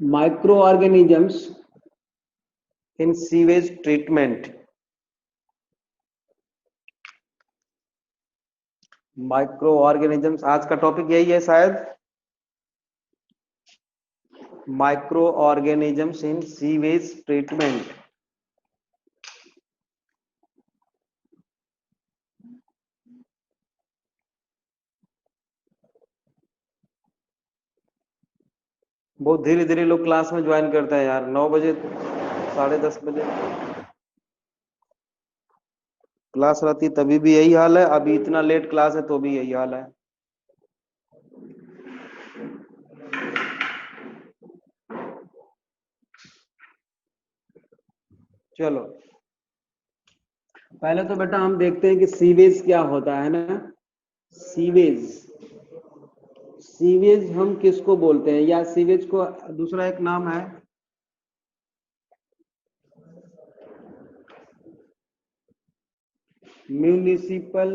Microorganisms in sewage treatment. Microorganisms आज का topic यही है शायद, माइक्रोऑर्गेनिजम्स इन सीवेज ट्रीटमेंट। बहुत धीरे धीरे लोग क्लास में ज्वाइन करते हैं यार, 9 बजे 10:30 बजे क्लास रहती तभी भी यही हाल है, अभी इतना लेट क्लास है तो भी यही हाल है। चलो पहले तो बेटा हम देखते हैं कि सीवेज क्या होता है ना। सीवेज, सीवेज हम किसको बोलते हैं, या सीवेज को दूसरा एक नाम है म्यूनिसिपल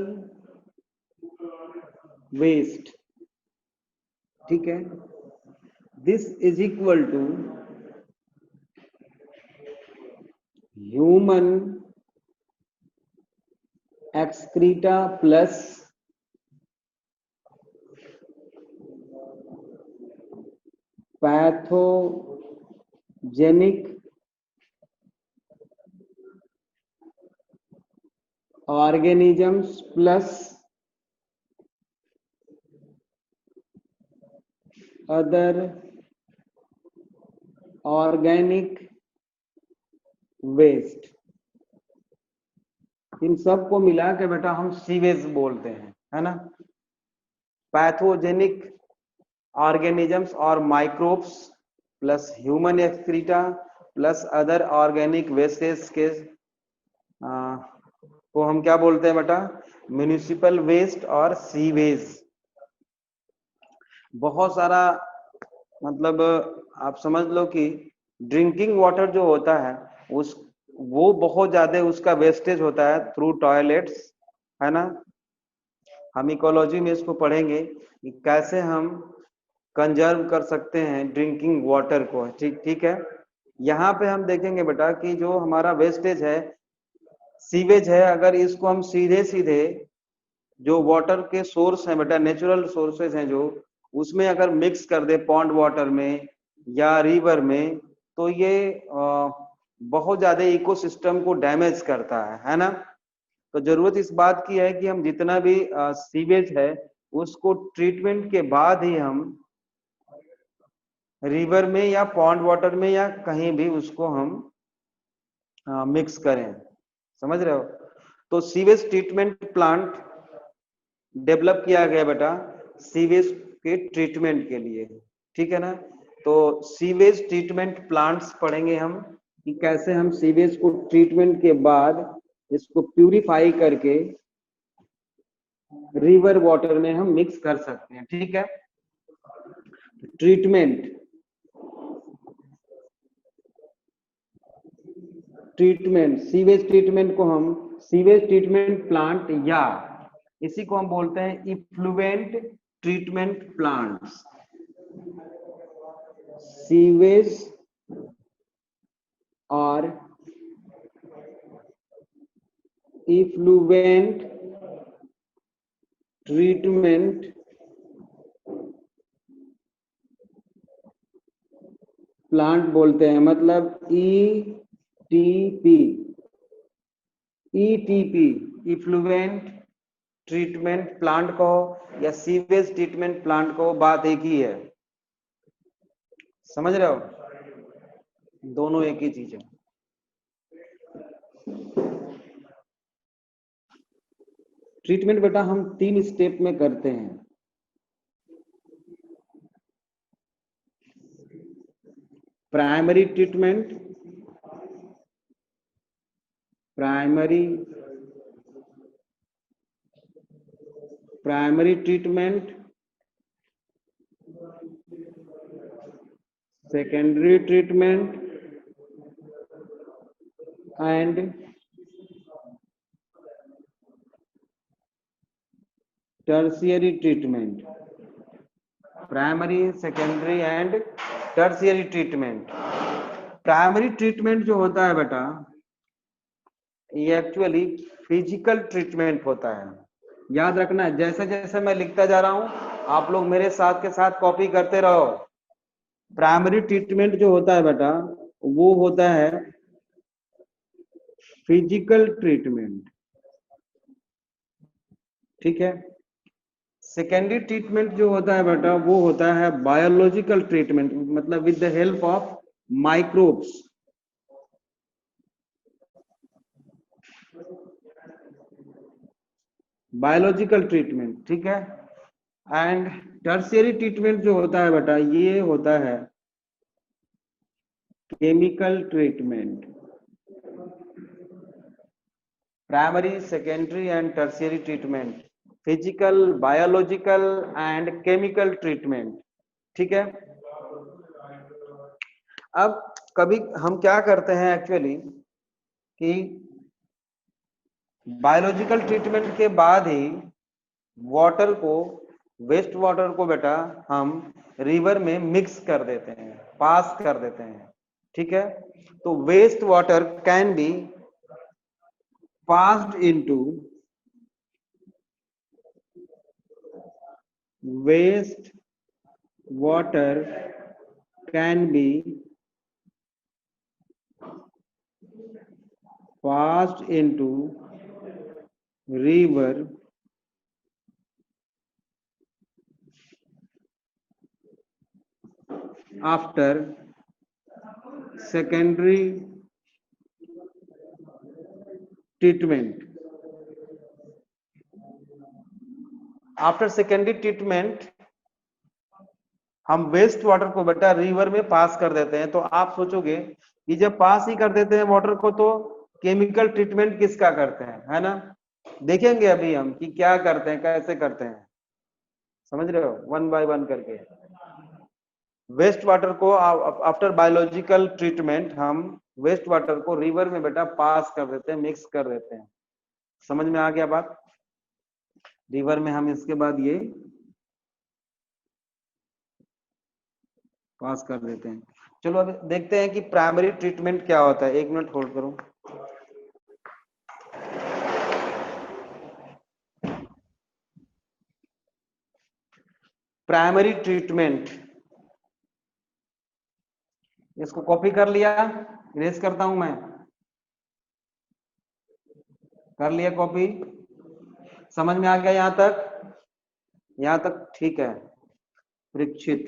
वेस्ट। ठीक है, this is equal to human excreta plus pathogenic organisms plus other organic waste. इन सब को मिला के बेटा हम सीवेज बोलते हैं, है ना। पैथोजेनिक ऑर्गेनिजम्स और microbes plus human excreta plus other organic wastage के को हम क्या बोलते हैं बेटा, म्यूनिसिपल वेस्ट और सीवेज। बहुत सारा मतलब आप समझ लो कि ड्रिंकिंग वाटर जो होता है उस वो बहुत ज्यादा उसका वेस्टेज होता है थ्रू टॉयलेट्स, है ना। हम इकोलॉजी में इसको पढ़ेंगे कि कैसे हम कंजर्व कर सकते हैं ड्रिंकिंग वाटर को। ठीक ठीक है, यहाँ पे हम देखेंगे बेटा कि जो हमारा वेस्टेज है सीवेज है, अगर इसको हम सीधे सीधे जो वाटर के सोर्स हैं बेटा, नेचुरल सोर्सेज हैं जो, उसमें अगर मिक्स कर दे पॉन्ड वाटर में या रिवर में, तो ये बहुत ज्यादा इकोसिस्टम को डैमेज करता है ना। तो जरूरत इस बात की है कि हम जितना भी सीवेज है उसको ट्रीटमेंट के बाद ही हम रिवर में या पॉन्ड वाटर में या कहीं भी उसको हम मिक्स करें। समझ रहे हो। तो सीवेज ट्रीटमेंट प्लांट डेवलप किया गया बेटा सीवेज के ट्रीटमेंट के लिए, ठीक है ना। तो सीवेज ट्रीटमेंट प्लांट्स पढ़ेंगे हम कि कैसे हम सीवेज को ट्रीटमेंट के बाद इसको प्यूरिफाई करके रिवर वाटर में हम मिक्स कर सकते हैं। ठीक है, ट्रीटमेंट सीवेज ट्रीटमेंट को हम सीवेज ट्रीटमेंट प्लांट या इसी को हम बोलते हैं इफ्लुएंट ट्रीटमेंट प्लांट्स। सीवेज और इफ्लुएंट ट्रीटमेंट प्लांट बोलते हैं, मतलब ईटीपी इफ्लुएंट ट्रीटमेंट प्लांट को या सीवेज ट्रीटमेंट प्लांट को, बात एक ही है। समझ रहे हो, दोनों एक ही चीज है। ट्रीटमेंट बेटा हम 3 स्टेप में करते हैं। Primary treatment, primary treatment, secondary treatment and tertiary treatment. Primary, secondary and tertiary treatment. Primary treatment जो होता है बेटा, ये एक्चुअली फिजिकल ट्रीटमेंट होता है। याद रखना है, जैसे जैसे मैं लिखता जा रहा हूं आप लोग मेरे साथ के साथ कॉपी करते रहो। प्राइमरी ट्रीटमेंट जो होता है बेटा, वो होता है फिजिकल ट्रीटमेंट, ठीक है। सेकेंडरी ट्रीटमेंट जो होता है बेटा, वो होता है बायोलॉजिकल ट्रीटमेंट, मतलब with the help of microbes. Biological treatment, ठीक है। एंड टर्शियरी ट्रीटमेंट जो होता है बेटा, ये होता है chemical treatment. Primary, secondary and tertiary treatment, physical, biological and chemical treatment, ठीक है। अब कभी हम क्या करते हैं एक्चुअली कि बायोलॉजिकल ट्रीटमेंट के बाद ही वाटर को, वेस्ट वाटर को बेटा हम रिवर में मिक्स कर देते हैं, पास कर देते हैं, ठीक है। तो waste water can be passed into waste water can be passed into river after secondary treatment। After secondary treatment हम वेस्ट वाटर को बेटा रिवर में पास कर देते हैं। तो आप सोचोगे कि जब पास ही कर देते हैं वाटर को, तो केमिकल ट्रीटमेंट किसका करते हैं, है ना। देखेंगे अभी हम कि क्या करते हैं, कैसे करते हैं, समझ रहे हो, वन बाय वन करके। वेस्ट वाटर को आफ्टर बायोलॉजिकल ट्रीटमेंट हम वेस्ट वाटर को रिवर में बेटा पास कर देते हैं, मिक्स कर देते हैं। समझ में आ गया बात। रिवर में हम इसके बाद ये पास कर देते हैं। चलो अब देखते हैं कि प्राइमरी ट्रीटमेंट क्या होता है। एक मिनट होल्ड करो। प्राइमरी ट्रीटमेंट, इसको कॉपी कर लिया, इरेज करता हूं मैं, कर लिया कॉपी। समझ में आ गया यहां तक, यहां तक ठीक है Parikshit.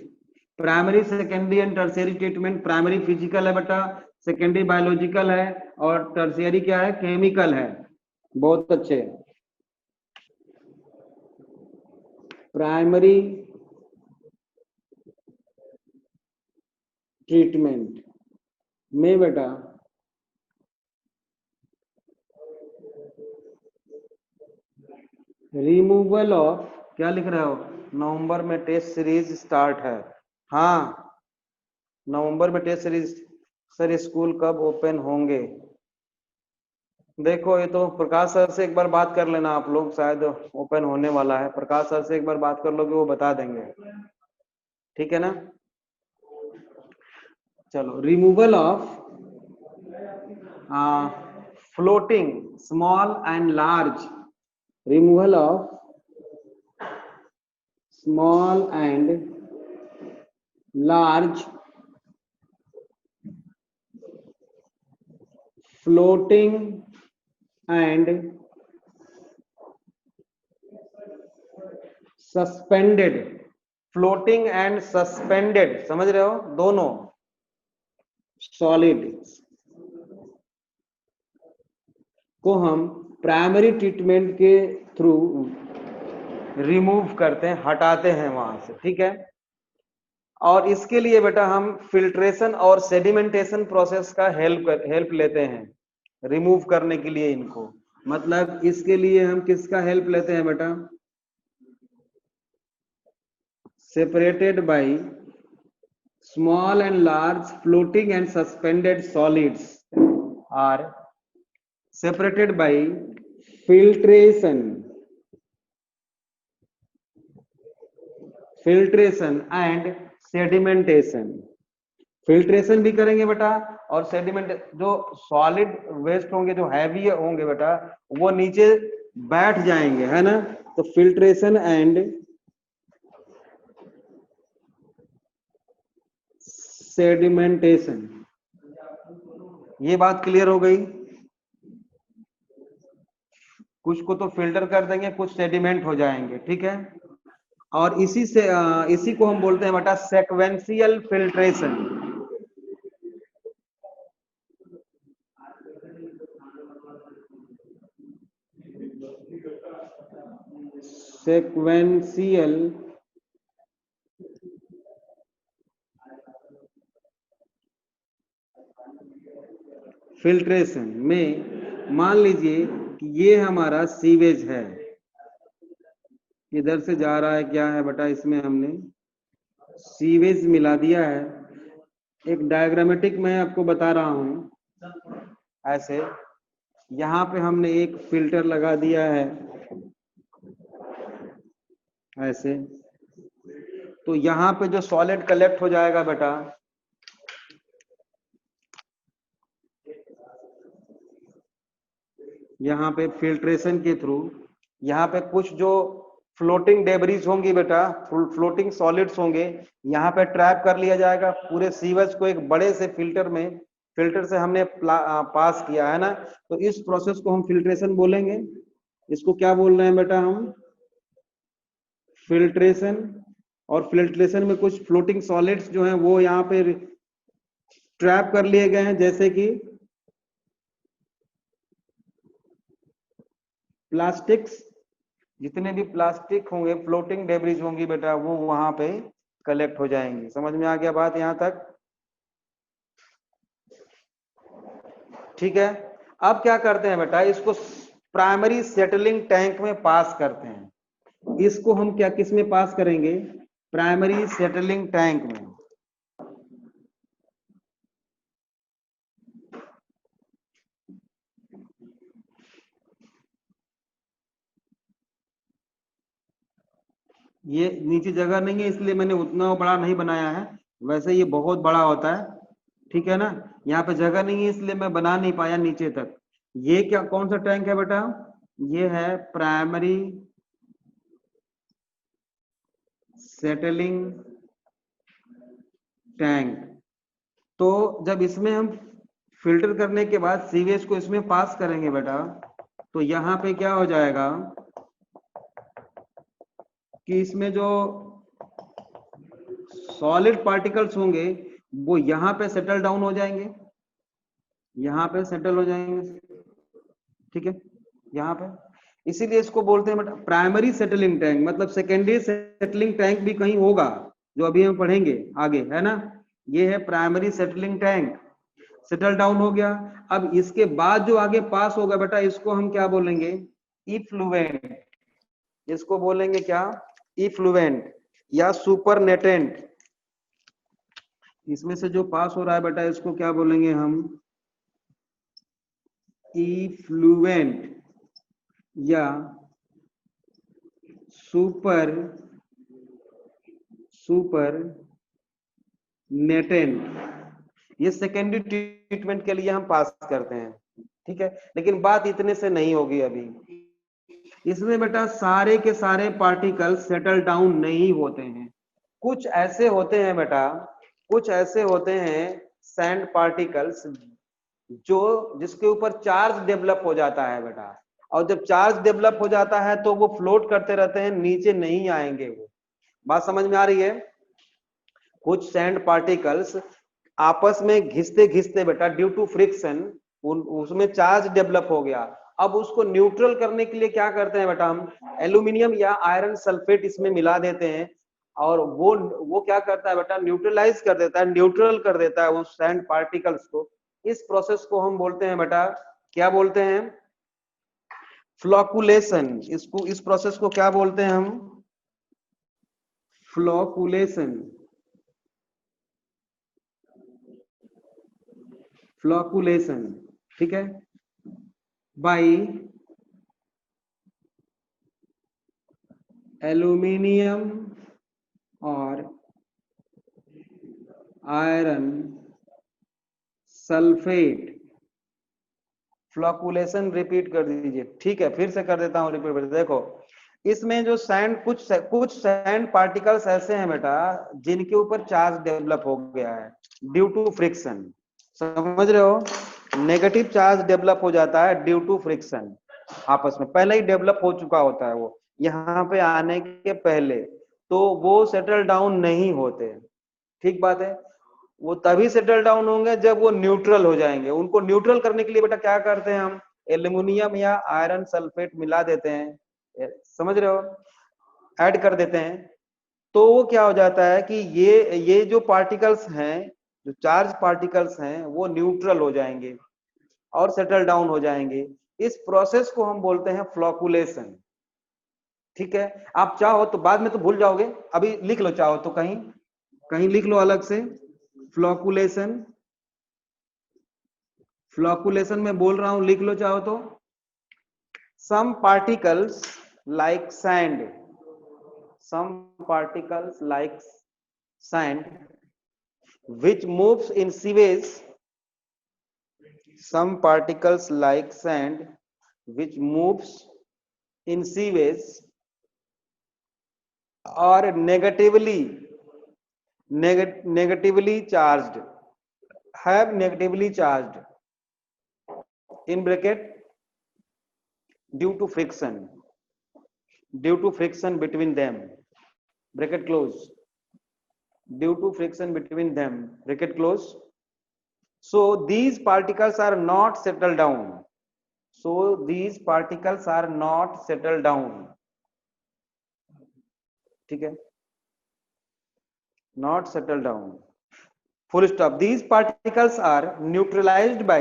Primary, secondary and tertiary treatment, primary physical है बेटा, सेकेंडरी बायोलॉजिकल है, और टर्शियरी क्या है, केमिकल है। बहुत अच्छे। प्राइमरी ट्रीटमेंट में बेटा रिमूवल ऑफ, क्या लिख रहे हो, नवंबर में टेस्ट सीरीज स्टार्ट है। हाँ, नवंबर में टेस्ट सीरीज। सर स्कूल कब ओपन होंगे? देखो ये तो प्रकाश सर से एक बार बात कर लेना आप लोग, शायद ओपन होने वाला है। प्रकाश सर से एक बार बात कर लोगे, वो बता देंगे, ठीक है ना। चलो, removal of floating small and large, removal of small and large floating and suspended, floating and suspended, समझ रहे हो, दोनों सॉलिड को हम प्राइमरी ट्रीटमेंट के थ्रू रिमूव करते हैं, हटाते हैं वहां से, ठीक है। और इसके लिए बेटा हम फिल्ट्रेशन और सेडिमेंटेशन प्रोसेस का हेल्प लेते हैं रिमूव करने के लिए इनको। मतलब इसके लिए हम किसका हेल्प लेते हैं बेटा, separated by small and large floating and suspended solids are separated by filtration, filtration and sedimentation. Filtration भी करेंगे बेटा, और सेडिमेंट जो सॉलिड वेस्ट होंगे, जो हैवी होंगे बेटा, वो नीचे बैठ जाएंगे, है ना। तो फिल्ट्रेशन एंड सेडिमेंटेशन, ये बात क्लियर हो गई। कुछ को तो फिल्टर कर देंगे, कुछ सेडिमेंट हो जाएंगे, ठीक है। और इसी से इसी को हम बोलते हैं बेटा सेक्वेंशियल फिल्ट्रेशन। सेक्वेंशियल फिल्ट्रेशन में मान लीजिए कि ये हमारा सीवेज है, इधर से जा रहा है, क्या है बेटा, इसमें हमने सीवेज मिला दिया है। एक डायग्रामेटिक मैं आपको बता रहा हूं, ऐसे यहां पे हमने एक फिल्टर लगा दिया है ऐसे। तो यहां पे जो सॉलिड कलेक्ट हो जाएगा बेटा, यहाँ पे फिल्ट्रेशन के थ्रू यहाँ पे कुछ जो फ्लोटिंग डेबरीज होंगी बेटा, फ्लोटिंग सॉलिड्स होंगे, यहाँ पे ट्रैप कर लिया जाएगा। पूरे सीवेज को एक बड़े से फिल्टर में, फिल्टर से हमने पास किया है ना, तो इस प्रोसेस को हम फिल्ट्रेशन बोलेंगे। इसको क्या बोल रहे हैं बेटा हम, फिल्ट्रेशन। और फिल्ट्रेशन में कुछ फ्लोटिंग सॉलिड्स जो हैं वो यहाँ पे ट्रैप कर लिए गए हैं, जैसे कि प्लास्टिक्स, जितने भी प्लास्टिक होंगे, फ्लोटिंग डेब्रिज होंगी बेटा, वो वहां पे कलेक्ट हो जाएंगी। समझ में आ गया बात यहां तक, ठीक है। अब क्या करते हैं बेटा, इसको प्राइमरी सेटलिंग टैंक में पास करते हैं। इसको हम क्या, किस में पास करेंगे, प्राइमरी सेटलिंग टैंक में। ये नीचे जगह नहीं है, इसलिए मैंने उतना बड़ा नहीं बनाया है, वैसे ये बहुत बड़ा होता है, ठीक है ना। यहाँ पे जगह नहीं है इसलिए मैं बना नहीं पाया नीचे तक। ये क्या, कौन सा टैंक है बेटा, ये है प्राइमरी सेटलिंग टैंक। तो जब इसमें हम फिल्टर करने के बाद सीवेज को इसमें पास करेंगे बेटा, तो यहाँ पे क्या हो जाएगा कि इसमें जो सॉलिड पार्टिकल्स होंगे वो यहाँ पे सेटल डाउन हो जाएंगे, यहाँ पे सेटल हो जाएंगे, ठीक है, यहाँ पे। इसीलिए इसको बोलते हैं बेटा प्राइमरी सेटलिंग टैंक। मतलब सेकेंडरी सेटलिंग टैंक भी कहीं होगा, जो अभी हम पढ़ेंगे आगे, है ना। ये है primary settling tank, settle down हो गया। अब इसके बाद जो आगे पास होगा बेटा, इसको हम क्या बोलेंगे, इफ्लुएंट। इसको बोलेंगे क्या, इफ्लुएंट या सुपरनेटेंट। इसमें से जो पास हो रहा है बेटा, इसको क्या बोलेंगे हम, इफ्लुएंट या सुपर नेटेंट। ये सेकेंडरी ट्रीटमेंट के लिए हम पास करते हैं, ठीक है। लेकिन बात इतने से नहीं होगी अभी। इसमें बेटा सारे के सारे पार्टिकल्स सेटल डाउन नहीं होते हैं। कुछ ऐसे होते हैं बेटा, कुछ ऐसे होते हैं सैंड पार्टिकल्स, जो जिसके ऊपर चार्ज डेवलप हो जाता है बेटा। और जब चार्ज डेवलप हो जाता है तो वो फ्लोट करते रहते हैं, नीचे नहीं आएंगे वो। बात समझ में आ रही है। कुछ सैंड पार्टिकल्स आपस में घिसते घिसते बेटा, ड्यू टू फ्रिक्शन उसमें चार्ज डेवलप हो गया। अब उसको न्यूट्रल करने के लिए क्या करते हैं बेटा, हम एल्यूमिनियम या आयरन सल्फेट इसमें मिला देते हैं, और वो क्या करता है बेटा, न्यूट्रलाइज कर देता है, न्यूट्रल कर देता है उस सैंड पार्टिकल्स को। इस प्रोसेस को हम बोलते हैं बेटा, क्या बोलते हैं, फ्लोकुलेशन। इसको, इस प्रोसेस को क्या बोलते हैं हम, फ्लोकुलेशन। फ्लोकुलेशन, ठीक है, बाई एल्यूमिनियम और आयरन सल्फेट। फ्लॉकुलेशन रिपीट कर दीजिए। ठीक है, फिर से कर देता हूं रिपीट। देखो, इसमें जो सैंड, कुछ सैंड पार्टिकल्स ऐसे हैं बेटा जिनके ऊपर चार्ज डेवलप हो गया है ड्यू टू फ्रिक्शन। समझ रहे हो? नेगेटिव चार्ज डेवलप हो जाता है ड्यू टू फ्रिक्शन। आपस में पहले ही डेवलप हो चुका होता है वो यहाँ पे आने के पहले, तो वो सेटल डाउन नहीं होते। ठीक बात है। वो तभी सेटल डाउन होंगे जब वो न्यूट्रल हो जाएंगे। उनको न्यूट्रल करने के लिए बेटा क्या करते हैं हम? एल्यूमिनियम या आयरन सल्फेट मिला देते हैं, समझ रहे हो, ऐड कर देते हैं। तो वो क्या हो जाता है कि ये जो पार्टिकल्स हैं, जो चार्ज पार्टिकल्स हैं, वो न्यूट्रल हो जाएंगे और सेटल डाउन हो जाएंगे। इस प्रोसेस को हम बोलते हैं फ्लॉकुलेशन। ठीक है, आप चाहो तो बाद में तो भूल जाओगे, अभी लिख लो, चाहो तो कहीं कहीं लिख लो अलग से। फ्लॉकुलेशन, फ्लॉकुलेशन में बोल रहा हूं, लिख लो चाहो तो। some particles like sand some particles like sand which moves in sewage some particles like sand which moves in sewage are negatively charged, have negatively charged, in bracket, due to friction between them, bracket close, due to friction between them, bracket close. So these particles are not settled down. So these particles are not settled down. ठीक है, not settled down, full stop. These particles are neutralized by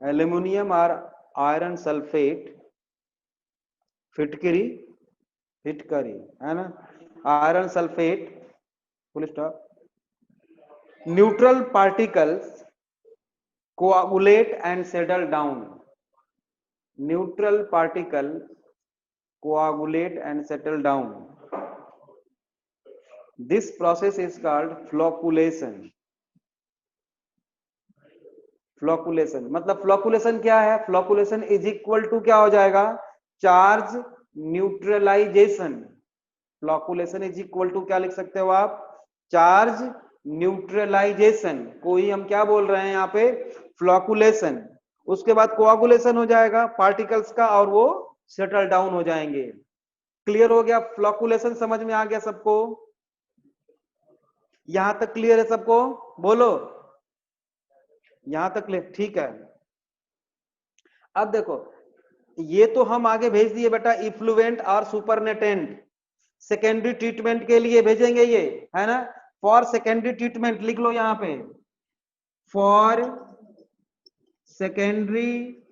aluminum or iron sulfate, फिटकरी, है ना, iron sulphate, full stop. Neutral particles coagulate and settle down. Neutral particle coagulate and settle down. This process is called flocculation. Flocculation मतलब, flocculation क्या है? Flocculation is equal to क्या हो जाएगा? Charge neutralization. Flocculation is equal to क्या लिख सकते हो आप? चार्ज न्यूट्रलाइजेशन को ही हम क्या बोल रहे हैं यहाँ पे? फ्लॉकुलेशन. उसके बाद कोआगुलेशन हो जाएगा पार्टिकल्स का और वो सेटल डाउन हो जाएंगे. क्लियर हो गया? फ्लॉकुलेशन समझ में आ गया सबको? यहां तक क्लियर है सबको? बोलो, यहां तक क्लियर? ठीक है. अब देखो, ये तो हम आगे भेज दिए बेटा इफ्लुएंट और सुपरनेटेंट. सेकेंडरी ट्रीटमेंट के लिए भेजेंगे ये, है ना. फॉर सेकेंडरी ट्रीटमेंट लिख लो यहां पे, for secondary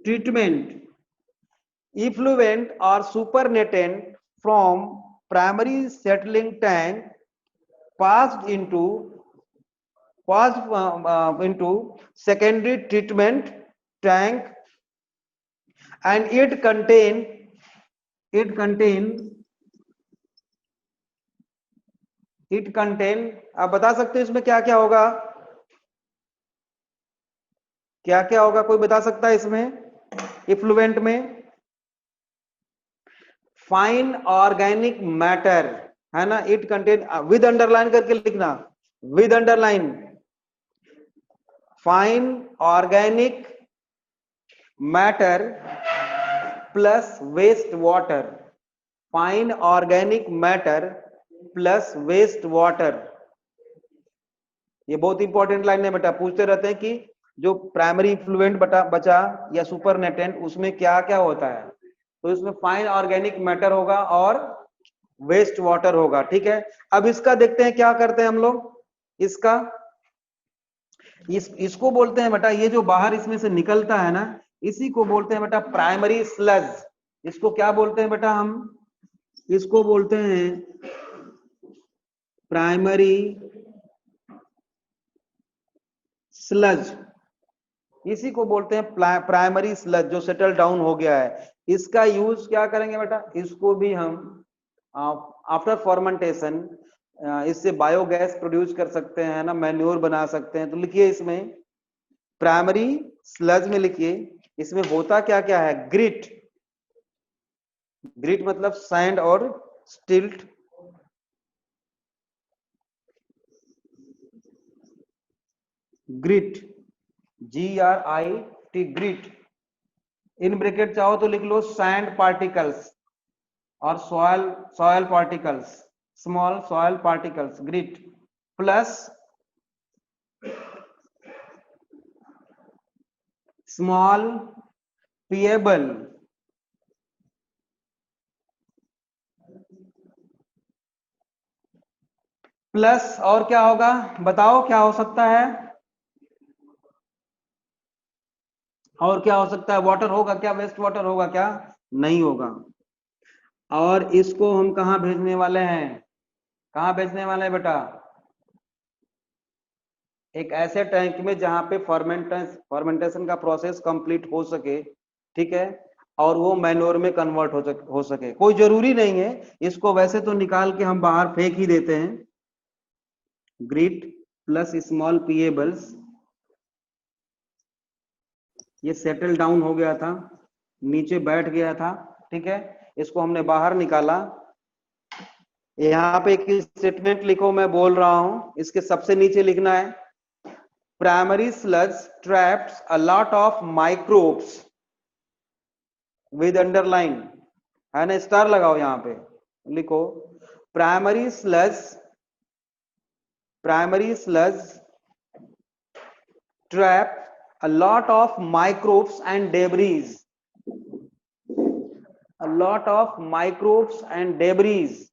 treatment effluent or supernatant from primary settling tank passed into secondary treatment tank, and it contain आप बता सकते हो इसमें क्या क्या होगा? क्या क्या होगा, कोई बता सकता है इसमें इफ्लुएंट में? फाइन ऑर्गेनिक मैटर, है ना. इट कंटेन, विद अंडरलाइन करके लिखना, with underline. Fine organic matter plus waste water. Fine organic matter plus waste water. ये बहुत इंपॉर्टेंट लाइन है बेटा. पूछते रहते हैं कि जो प्राइमरी इफ्लुएंट बचा या सुपरनेटेंट, उसमें क्या क्या होता है. तो इसमें फाइन ऑर्गेनिक मैटर होगा और वेस्ट वाटर होगा. ठीक है, अब इसका देखते हैं क्या करते हैं हम लोग. इसका इसको बोलते हैं बेटा, ये जो बाहर इसमें से निकलता है ना, इसी को बोलते हैं बेटा प्राइमरी स्लज. इसको क्या बोलते हैं बेटा हम? इसको बोलते हैं प्राइमरी स्लज. इसी को बोलते हैं प्राइमरी स्लज, जो सेटल डाउन हो गया है। इसका यूज क्या करेंगे बेटा, इसको भी हम आफ्टर फॉर्मेंटेशन इससे बायोगैस प्रोड्यूस कर सकते हैं ना, मैन्योर बना सकते हैं। तो लिखिए इसमें प्राइमरी स्लज में लिखिए इसमें होता क्या क्या है। ग्रिट, ग्रिट मतलब सैंड और silt, grit GRIT grit, in bracket चाहो तो लिख लो सैंड पार्टिकल्स और soil particles, small soil particles, grit plus small pebble plus, और क्या होगा बताओ क्या हो सकता है, और क्या हो सकता है, वाटर होगा क्या, वेस्ट वाटर होगा क्या, नहीं होगा। और इसको हम कहाँ भेजने वाले हैं, कहाँ भेजने वाले हैं बेटा, एक ऐसे टैंक में जहां पे फर्मेंटेशन का प्रोसेस कंप्लीट हो सके, ठीक है, और वो मैन्योर में कन्वर्ट हो सके। कोई जरूरी नहीं है, इसको वैसे तो निकाल के हम बाहर फेंक ही देते हैं। ग्रिट प्लस स्मॉल पिएबल्स, ये सेटल डाउन हो गया था, नीचे बैठ गया था, ठीक है, इसको हमने बाहर निकाला। यहाँ पे एक स्टेटमेंट लिखो, मैं बोल रहा हूं, इसके सबसे नीचे लिखना है primary sludge traps a lot of microbes with underline, है ना, स्टार लगाओ यहाँ पे, लिखो primary sludge trap a lot of microbes and debris, a lot of microbes and debris.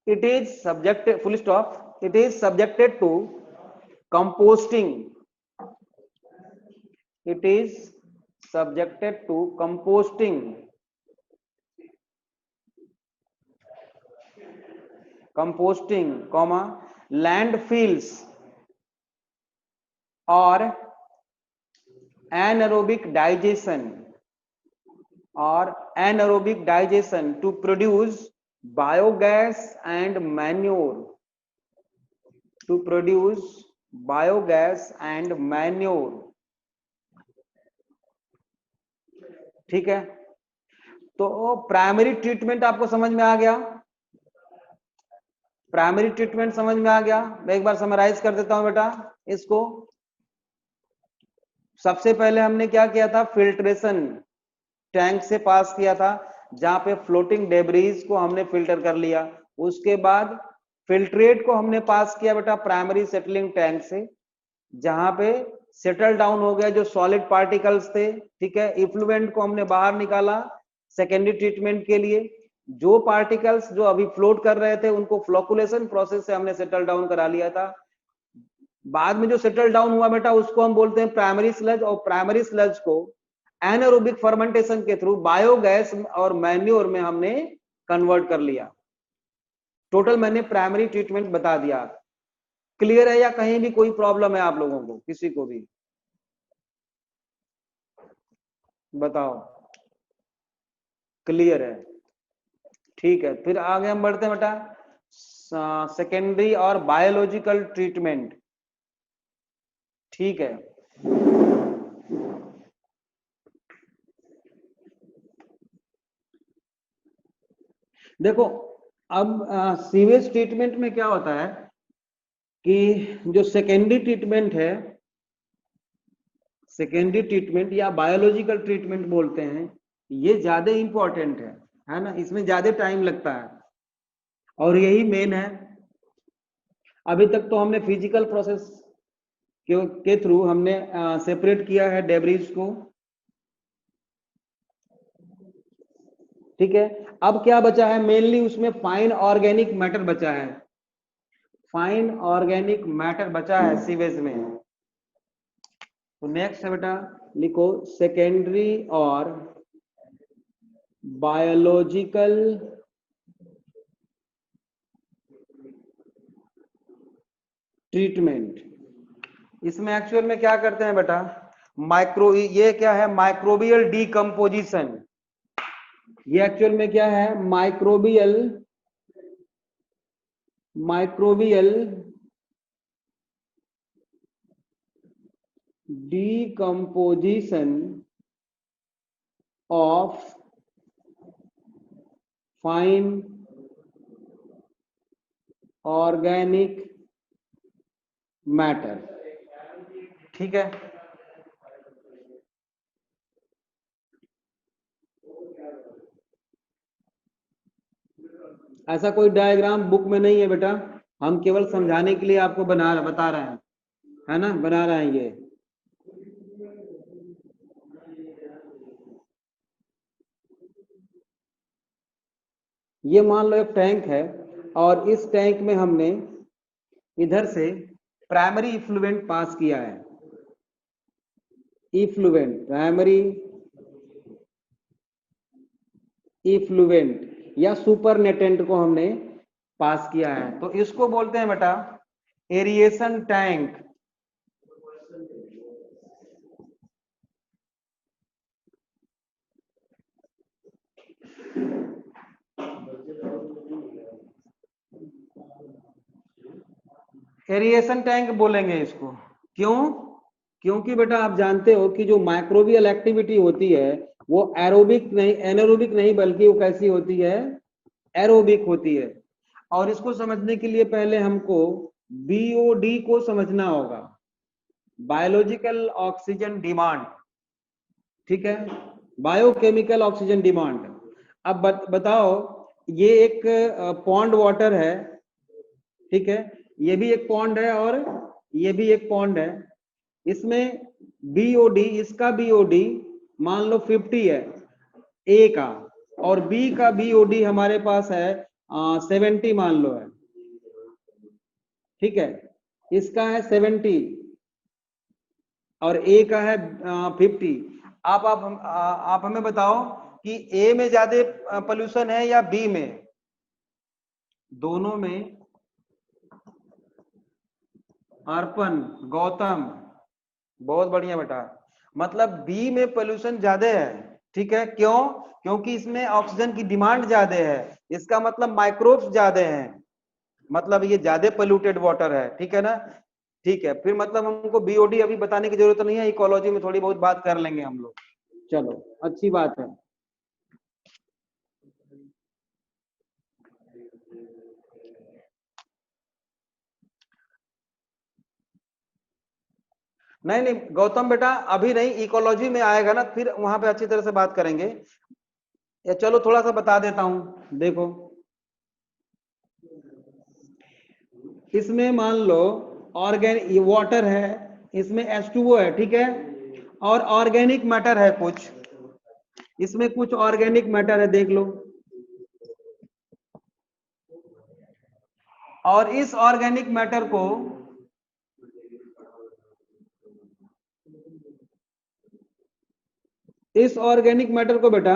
It is subjected, full stop, it is subjected to composting, it is subjected to composting, comma landfills or anaerobic digestion to produce biogas and manure, to produce biogas and manure, ठीक है। तो primary treatment आपको समझ में आ गया, primary treatment समझ में आ गया। मैं एक बार समराइज कर देता हूं बेटा इसको। सबसे पहले हमने क्या किया था, फिल्ट्रेशन टैंक से पास किया था, जहां पे फ्लोटिंग डेब्रीज को हमने फिल्टर कर लिया। उसके बाद फिल्ट्रेट को हमने पास किया बेटा प्राइमरी सेटलिंग टैंक से, जहां पे सेटल डाउन हो गया जो सॉलिड पार्टिकल्स थे, ठीक है। इफ्लुएंट को हमने बाहर निकाला सेकेंडरी ट्रीटमेंट के लिए। जो पार्टिकल्स जो अभी फ्लोट कर रहे थे उनको फ्लोकुलेशन प्रोसेस से हमने सेटल डाउन करा लिया था। बाद में जो सेटल डाउन हुआ बेटा उसको हम बोलते हैं प्राइमरी स्लज, और प्राइमरी स्लज को एनारोबिक फर्मेंटेशन के थ्रू बायोगैस और मैन्योर में हमने कन्वर्ट कर लिया। टोटल मैंने प्राइमरी ट्रीटमेंट बता दिया। क्लियर है या कहीं भी कोई प्रॉब्लम है आप लोगों को, किसी को भी बताओ, क्लियर है, ठीक है। फिर आगे हम बढ़ते हैं बेटा सेकेंडरी और बायोलॉजिकल ट्रीटमेंट, ठीक है। देखो अब सीवेज ट्रीटमेंट में क्या होता है कि जो सेकेंडरी ट्रीटमेंट है, सेकेंडरी ट्रीटमेंट या बायोलॉजिकल ट्रीटमेंट बोलते हैं, ये ज्यादा इंपॉर्टेंट है ना, इसमें ज्यादा टाइम लगता है और यही मेन है। अभी तक तो हमने फिजिकल प्रोसेस के थ्रू हमने सेपरेट किया है डेब्रीज को, ठीक है। अब क्या बचा है, मेनली उसमें फाइन ऑर्गेनिक मैटर बचा है, फाइन ऑर्गेनिक मैटर बचा है सीवेज में। तो नेक्स्ट है बेटा लिखो सेकेंडरी और बायोलॉजिकल ट्रीटमेंट, इसमें एक्चुअल में क्या करते हैं बेटा, ये क्या है, माइक्रोबियल डीकम्पोजिशन। ये एक्चुअल में क्या है, microbial decomposition of fine organic matter. ठीक है, ऐसा कोई डायग्राम बुक में नहीं है बेटा, हम केवल समझाने के लिए आपको बता रहे हैं, है ना, बना रहे हैं ये मान लो एक टैंक है, और इस टैंक में हमने इधर से प्राइमरी इफ्लुएंट पास किया है, प्राइमरी इफ्लुएंट या सुपरनेटेंट को हमने पास किया है, तो इसको बोलते हैं बेटा एरिएशन टैंक। एरिएशन टैंक बोलेंगे इसको। क्यों? क्योंकि बेटा आप जानते हो कि जो माइक्रोबियल एक्टिविटी होती है वो एनारोबिक नहीं बल्कि वो कैसी होती है, एरोबिक होती है। और इसको समझने के लिए पहले हमको बीओडी को समझना होगा, बायोलॉजिकल ऑक्सीजन डिमांड। ठीक है, बायोकेमिकल ऑक्सीजन डिमांड। अब बताओ, ये एक पॉन्ड वाटर है, ठीक है, ये भी एक पॉन्ड है और ये भी एक पॉन्ड है। इसमें बीओडी, इसका बीओडी मान लो 50 है ए का, और बी का बीओडी हमारे पास है 70 मान लो है, ठीक है, इसका है 70 और ए का है 50। आप हमें बताओ कि ए में ज्यादा पोल्यूशन है या बी में? दोनों में। अर्पण, गौतम, बहुत बढ़िया बेटा, मतलब बी में पोल्यूशन ज्यादा है। ठीक है, क्यों? क्योंकि इसमें ऑक्सीजन की डिमांड ज्यादा है, इसका मतलब माइक्रोब्स ज्यादा हैं, मतलब ये ज्यादा पोल्यूटेड वाटर है। ठीक है ना? ठीक है, फिर मतलब हमको बीओडी अभी बताने की जरूरत नहीं है, इकोलॉजी में थोड़ी बहुत बात कर लेंगे हम लोग। चलो, अच्छी बात है। नहीं नहीं गौतम बेटा, अभी नहीं, इकोलॉजी में आएगा ना, फिर वहां पे अच्छी तरह से बात करेंगे। या चलो थोड़ा सा बता देता हूं, देखो इसमें मान लो ऑर्गेनिक वाटर है, इसमें H2O है, ठीक है, और ऑर्गेनिक मैटर है कुछ, इसमें कुछ ऑर्गेनिक मैटर है, देख लो, और इस ऑर्गेनिक मैटर को बेटा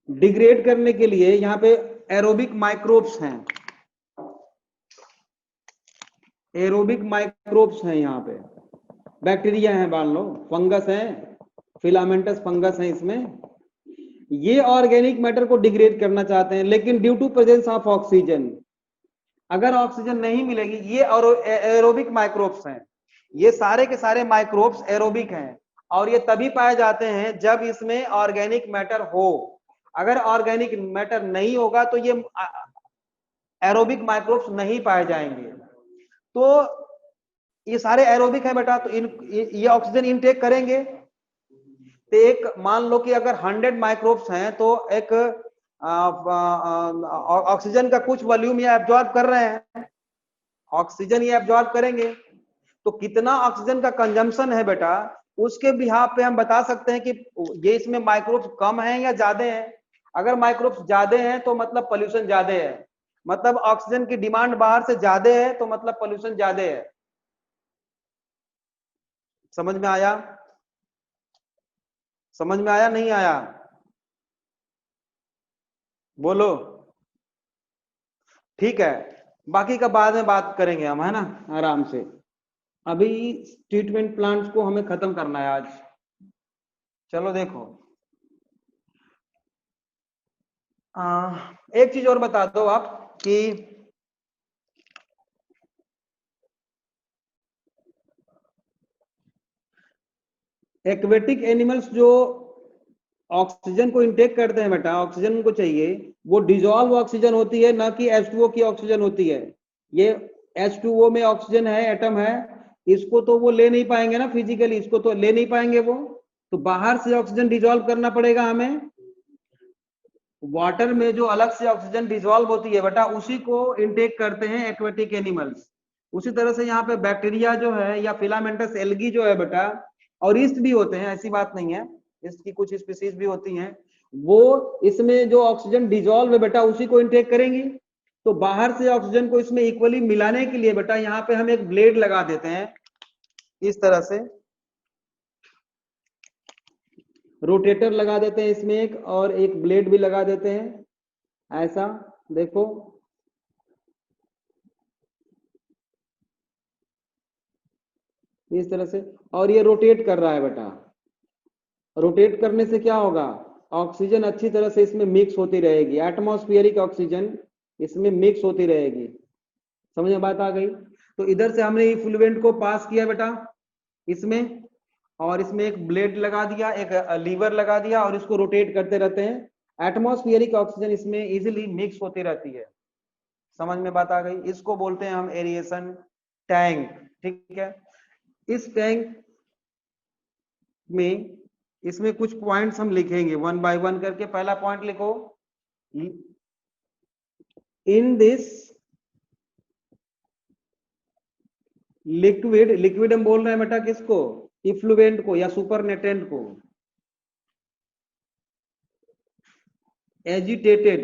डिग्रेड करने के लिए यहां पे एरोबिक माइक्रोब्स हैं, एरोबिक माइक्रोब्स हैं, यहाँ पे बैक्टीरिया है, मान लो फंगस है, फिलामेंटस फंगस है इसमें, ये ऑर्गेनिक मैटर को डिग्रेड करना चाहते हैं, लेकिन due to presence of oxygen, अगर ऑक्सीजन नहीं मिलेगी, ये एरोबिक माइक्रोब्स हैं, ये सारे के सारे माइक्रोब्स एरोबिक हैं, और ये तभी पाए जाते हैं जब इसमें ऑर्गेनिक मैटर हो। अगर ऑर्गेनिक मैटर नहीं होगा तो ये एरोबिक माइक्रोब्स नहीं पाए जाएंगे। तो ये सारे एरोबिक है बेटा, तो ये ऑक्सीजन इनटेक करेंगे। तो एक मान लो कि अगर 100 माइक्रोब्स हैं तो एक ऑक्सीजन का कुछ वॉल्यूम ये एब्जॉर्ब कर रहे हैं, ऑक्सीजन ये एब्जॉर्ब करेंगे। तो कितना ऑक्सीजन का कंजम्पशन है बेटा, उसके बिहाफ पे हम बता सकते हैं कि ये इसमें माइक्रोब्स कम है या ज्यादा है। अगर माइक्रोब्स ज्यादा हैं तो मतलब पोल्यूशन ज्यादा है, मतलब ऑक्सीजन की डिमांड बाहर से ज्यादा है तो मतलब पोल्यूशन ज्यादा है। समझ में आया? समझ में आया नहीं आया? बोलो। ठीक है, बाकी का बाद में बात करेंगे हम, है ना, आराम से। अभी ट्रीटमेंट प्लांट्स को हमें खत्म करना है आज। चलो देखो, एक चीज और बता दो आप कि एक्वेटिक एनिमल्स जो ऑक्सीजन को इंटेक करते हैं बेटा, ऑक्सीजन उनको चाहिए, वो डिजॉल्व ऑक्सीजन होती है, ना कि H2O की ऑक्सीजन होती है। ये H2O में ऑक्सीजन है, एटम है, इसको तो वो ले नहीं पाएंगे ना फिजिकली, इसको तो ले नहीं पाएंगे वो, तो बाहर से ऑक्सीजन डिजॉल्व करना पड़ेगा हमें। वाटर में जो अलग से ऑक्सीजन डिजॉल्व होती है बेटा, उसी को इंटेक करते हैं एक्वेटिक एनिमल्स। उसी तरह से यहाँ पे बैक्टीरिया जो है या फिलामेंटस एल्गी जो है बेटा, और ईस्ट भी होते हैं, ऐसी बात नहीं है, इसकी कुछ स्पीसीज भी होती हैं, वो इसमें जो ऑक्सीजन डिजॉल्व है बेटा उसी को इंटेक करेंगी। तो बाहर से ऑक्सीजन को इसमें इक्वली मिलाने के लिए बेटा यहाँ पे हम एक ब्लेड लगा देते हैं, इस तरह से रोटेटर लगा देते हैं इसमें एक, और एक ब्लेड भी लगा देते हैं ऐसा, देखो इस तरह से, और ये रोटेट कर रहा है बेटा। रोटेट करने से क्या होगा, ऑक्सीजन अच्छी तरह से इसमें मिक्स होती रहेगी, एटमॉस्फेरिक ऑक्सीजन इसमें मिक्स होती रहेगी। समझ में बात आ गई? तो इधर से हमने इफ्लुएंट को पास किया बेटा इसमें, और इसमें एक ब्लेड लगा दिया, एक लीवर लगा दिया, और इसको रोटेट करते रहते हैं, एटमॉस्फेरिक ऑक्सीजन इसमें इजीली मिक्स होती रहती है। समझ में बात आ गई? इसको बोलते हैं हम एरिएशन टैंक। ठीक है, इस टैंक में इसमें कुछ पॉइंट्स हम लिखेंगे वन बाय वन करके। पहला पॉइंट लिखो, इन दिस लिक्विड, लिक्विड हम बोल रहे हैं बेटा किसको, इफ्लुएंट को या सुपरनेटेंट को, एजिटेटेड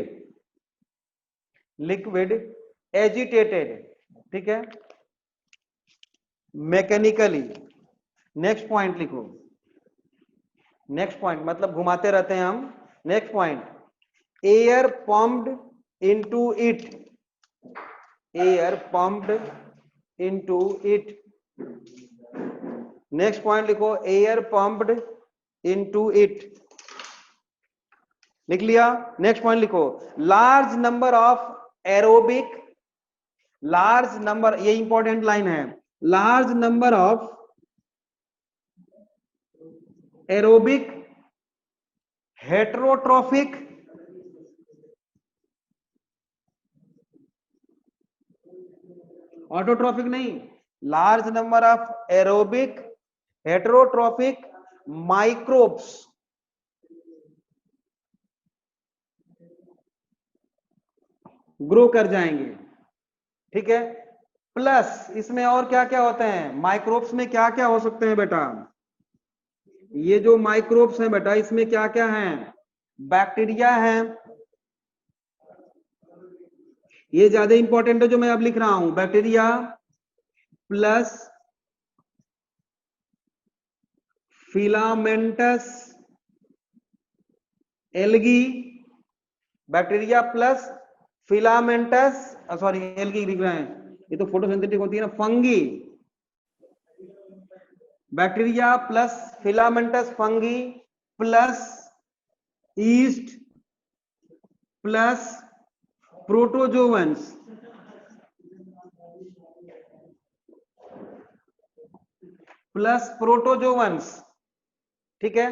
लिक्विड, एजिटेटेड, ठीक है, मैकेनिकली। नेक्स्ट पॉइंट लिखो, नेक्स्ट पॉइंट मतलब घुमाते रहते हैं हम। Next point, air pumped into it, air pumped into it. Next point लिखो, एयर पम्प्ड इनटू इट, लिख लिया। नेक्स्ट पॉइंट लिखो, large number of aerobic, large number, ये इंपॉर्टेंट लाइन है, large number of aerobic heterotrophic, autotrophic नहीं, large number of aerobic heterotrophic microbes, grow कर जाएंगे। ठीक है, प्लस इसमें और क्या क्या होते हैं, माइक्रोब्स में क्या क्या हो सकते हैं बेटा, ये जो माइक्रोब्स हैं बेटा इसमें क्या क्या हैं, बैक्टीरिया है, ये ज्यादा इंपॉर्टेंट है जो मैं अब लिख रहा हूं, bacteria plus filamentous algae, bacteria plus filamentous, sorry algae लिख रहे हैं, ये तो फोटोसिंथेटिक होती है ना, fungi, bacteria plus filamentous fungi plus east plus protozoans, plus protozoans. ठीक है,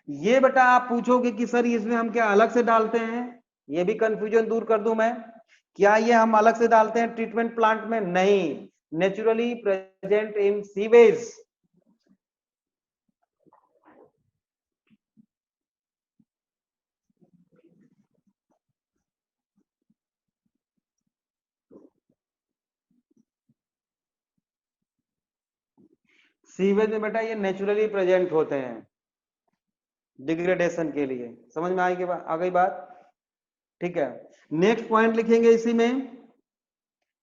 ये बेटा आप पूछोगे कि सर इसमें हम क्या अलग से डालते हैं, ये भी कंफ्यूजन दूर कर दूं मैं, क्या ये हम अलग से डालते हैं ट्रीटमेंट प्लांट में? नहीं, naturally present in sewage. Sewage में बेटा ये नेचुरली प्रेजेंट होते हैं डिग्रेडेशन के लिए। समझ में आ गई बात? ठीक है, नेक्स्ट पॉइंट लिखेंगे इसी में,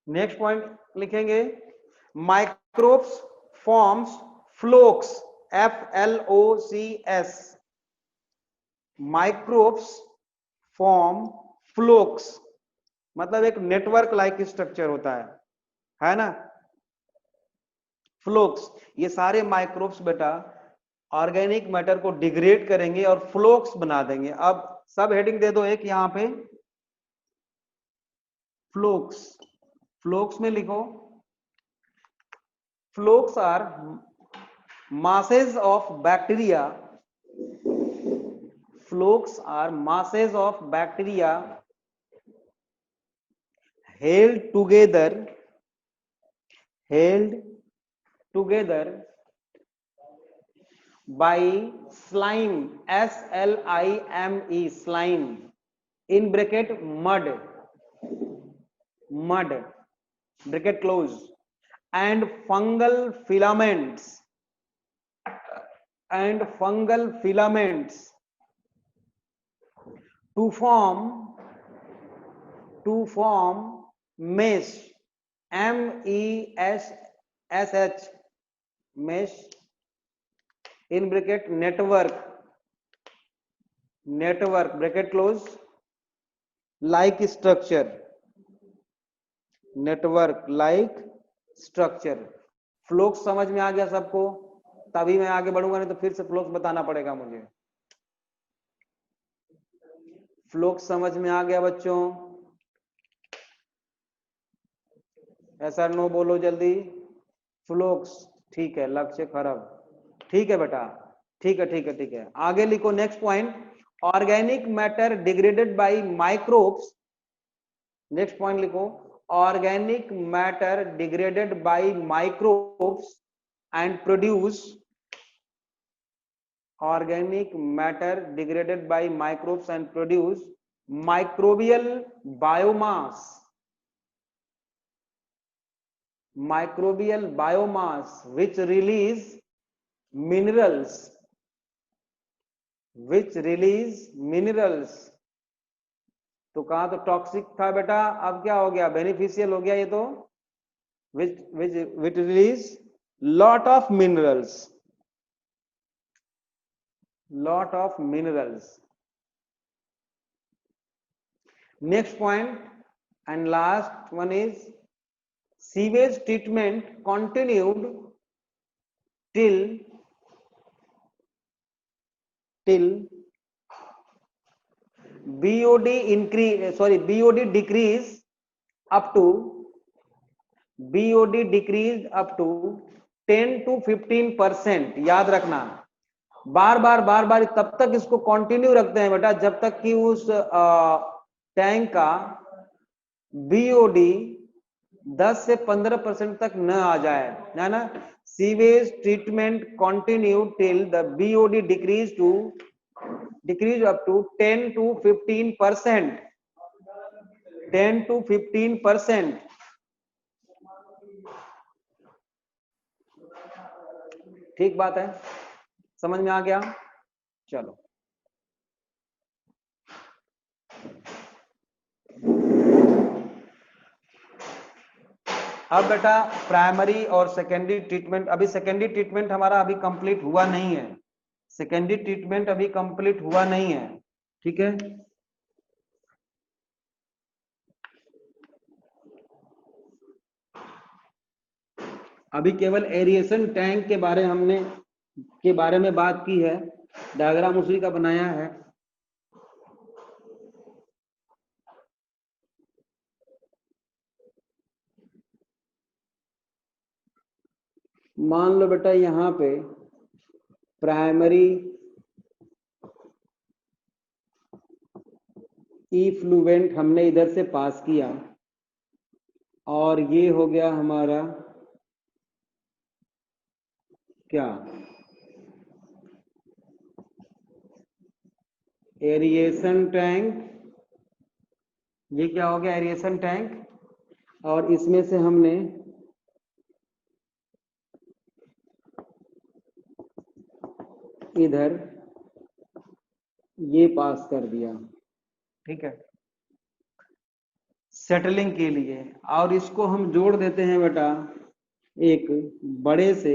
नेक्स्ट पॉइंट लिखेंगे, microbes forms flocs, FLOCS, microbes form flocs, मतलब एक नेटवर्क लाइक स्ट्रक्चर होता है ना, फ्लोक्स, ये सारे माइक्रोब्स बेटा ऑर्गेनिक मैटर को डिग्रेड करेंगे और फ्लोक्स बना देंगे। अब सब हेडिंग दे दो एक यहां पे, फ्लोक्स। फ्लोक्स में लिखो, flocs are masses of bacteria, flukes are masses of bacteria held together by slime, slime, slime, in bracket mud, bracket close, and fungal filaments to form mesh, mesh, mesh, in bracket network bracket close, like structure, network like structure। Flocs समझ में आ गया सबको? तभी मैं आगे बढ़ूंगा, नहीं तो फिर से फ्लोक्स बताना पड़ेगा मुझे। फ्लोक्स समझ में आ गया बच्चों? ऐसा नो बोलो जल्दी। फ्लोक्स, ठीक है, लक्ष्य खराब, ठीक है बेटा, ठीक है। आगे लिखो next point, organic matter degraded by microbes. Next point लिखो, organic matter degraded by microbes and produce, organic matter degraded by microbes and produce microbial biomass, which release minerals, तो कहा तो टॉक्सिक था बेटा, अब क्या हो गया, बेनिफिशियल हो गया ये तो, which release lot of minerals। Next point and last one is sewage treatment continued till BOD decrease up to 10 to 15%। याद रखना, बार बार तब तक इसको कंटिन्यू रखते हैं बेटा जब तक कि उस टैंक का BOD 10 से 15% तक न आ जाए, है ना। Sewage treatment continue till the BOD decrease up to 10 to 15%, 10 to 15%। ठीक बात है, समझ में आ गया? चलो अब बेटा प्राइमरी और सेकेंडरी ट्रीटमेंट, अभी सेकेंडरी ट्रीटमेंट हमारा अभी कंप्लीट हुआ नहीं है, सेकेंडरी ट्रीटमेंट अभी कंप्लीट हुआ नहीं है, ठीक है। अभी केवल एरिएशन टैंक के बारे में बात की है, डायग्राम उसी का बनाया है। मान लो बेटा यहाँ पे प्राइमरी इफ्लुएंट हमने इधर से पास किया और ये हो गया हमारा क्या, एरिएशन टैंक। ये क्या हो गया, एरिएशन टैंक, और इसमें से हमने इधर ये पास कर दिया, ठीक है, सेटलिंग के लिए। और इसको हम जोड़ देते हैं बेटा एक बड़े से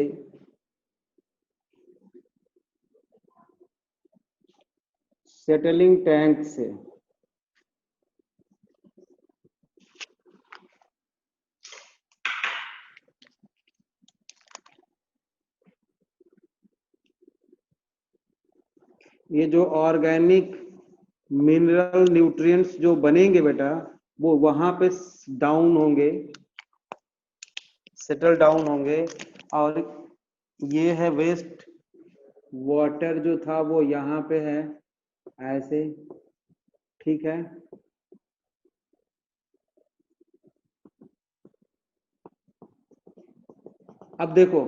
सेटलिंग टैंक से। ये जो ऑर्गेनिक मिनरल न्यूट्रिएंट्स जो बनेंगे बेटा वो वहां पे डाउन होंगे, सेटल डाउन होंगे, और ये है वेस्ट वाटर जो था वो यहाँ पे है ऐसे, ठीक है। अब देखो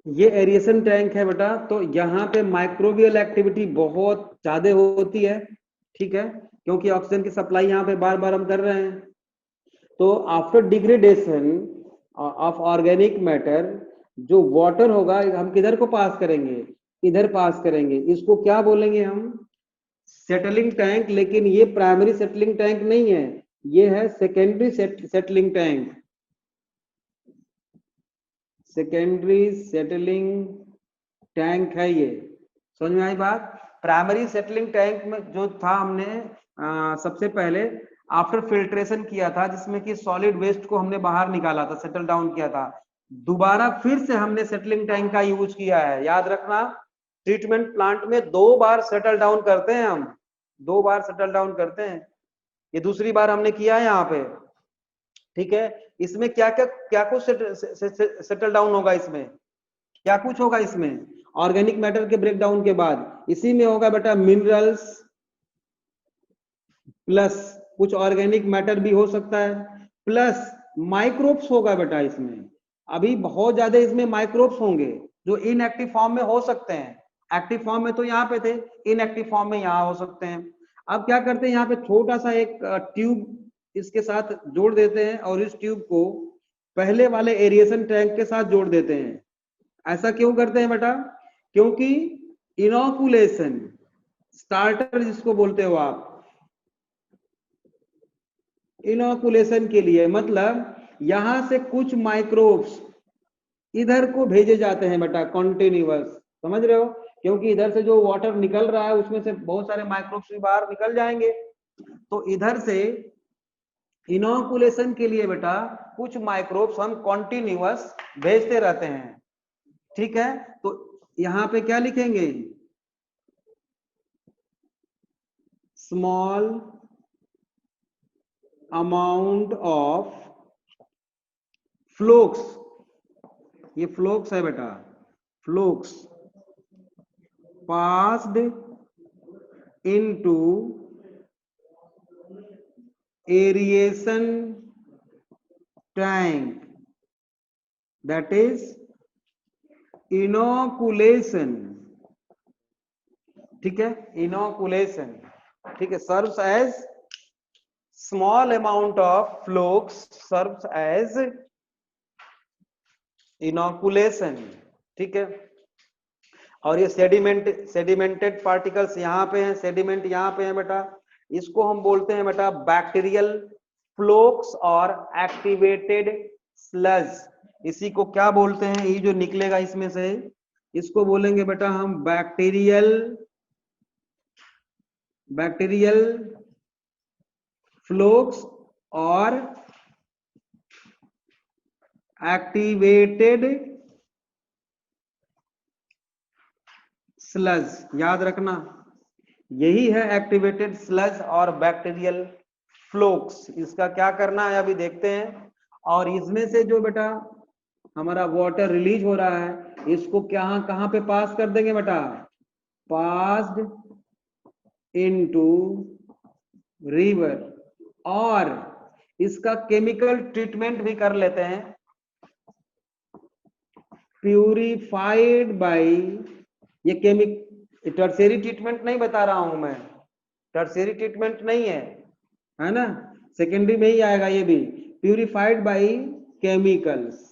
ये एरिएशन टैंक है बेटा, तो यहाँ पे माइक्रोबियल एक्टिविटी बहुत ज्यादा होती है, ठीक है, क्योंकि ऑक्सीजन की सप्लाई यहाँ पे बार बार हम कर रहे हैं। तो after degradation of organic matter जो वाटर होगा हम किधर को पास करेंगे, इधर पास करेंगे, इसको क्या बोलेंगे हम, सेटलिंग टैंक। लेकिन ये प्राइमरी सेटलिंग टैंक नहीं है, ये है secondary settling tank, secondary settling tank है ये। समझ में आई बात। प्राइमरी सेटलिंग टैंक में जो था हमने सबसे पहले आफ्टर फिल्ट्रेशन किया था, जिसमें कि सॉलिड वेस्ट को हमने बाहर निकाला था, सेटल डाउन किया था। दोबारा फिर से हमने सेटलिंग टैंक का यूज किया है, याद रखना। ट्रीटमेंट प्लांट में 2 बार सेटल डाउन करते हैं हम, 2 बार सेटल डाउन करते हैं, ये दूसरी बार हमने किया है यहाँ पे, ठीक है। इसमें क्या क्या क्या कुछ सेटल डाउन होगा, इसमें क्या कुछ होगा, इसमें ऑर्गेनिक मैटर के ब्रेकडाउन के बाद इसी में होगा बेटा मिनरल्स प्लस कुछ ऑर्गेनिक मैटर भी हो सकता है, प्लस माइक्रोब्स होगा बेटा इसमें। अभी बहुत ज्यादा इसमें माइक्रोब्स होंगे जो इनएक्टिव फॉर्म में हो सकते हैं, एक्टिव फॉर्म में तो यहाँ पे थे, इनएक्टिव फॉर्म में यहाँ हो सकते हैं। अब क्या करते हैं, यहाँ पे छोटा सा एक ट्यूब इसके साथ जोड़ देते हैं, और इस ट्यूब को पहले वाले एरिएशन टैंक के साथ जोड़ देते हैं। ऐसा क्यों करते हैं बेटा, क्योंकि इनोकुलेशन स्टार्टर जिसको बोलते हो आप, इनोकुलेशन के लिए, मतलब यहां से कुछ माइक्रोब्स इधर को भेजे जाते हैं बेटा कॉन्टिन्यूअस, समझ रहे हो, क्योंकि इधर से जो वाटर निकल रहा है उसमें से बहुत सारे माइक्रोब्स भी बाहर निकल जाएंगे, तो इधर से इनोकुलेशन के लिए बेटा कुछ माइक्रोब्स हम कॉन्टिन्यूअस भेजते रहते हैं, ठीक है। तो यहां पे क्या लिखेंगे, स्मॉल अमाउंट ऑफ फ्लोक्स, ये फ्लोक्स है बेटा, flocs passed into aeration tank, that is inoculation, ठीक है, इनोकुलेशन, ठीक है, serves as small amount of flocs serves as inoculation, ठीक है। और ये सेडिमेंटेड पार्टिकल्स यहाँ पे हैं, सेडिमेंट यहाँ पे है बेटा, इसको हम बोलते हैं बेटा बैक्टीरियल फ्लोक्स और एक्टिवेटेड स्लज। इसी को क्या बोलते हैं, ये जो निकलेगा इसमें से इसको बोलेंगे बेटा हम बैक्टीरियल फ्लोक्स और एक्टिवेटेड स्लज, याद रखना, यही है एक्टिवेटेड स्लज और बैक्टीरियल फ्लोक्स। इसका क्या करना है अभी देखते हैं। और इसमें से जो बेटा हमारा वाटर रिलीज हो रहा है, इसको क्या कहां पे पास कर देंगे बेटा, पास्ड इनटू रिवर, और इसका केमिकल ट्रीटमेंट भी कर लेते हैं, प्यूरिफाइड बाय, ये टर्शियरी ट्रीटमेंट नहीं बता रहा हूं मैं, टर्शियरी ट्रीटमेंट नहीं है ना, सेकेंडरी में ही आएगा ये भी, प्यूरिफाइड बाय केमिकल्स,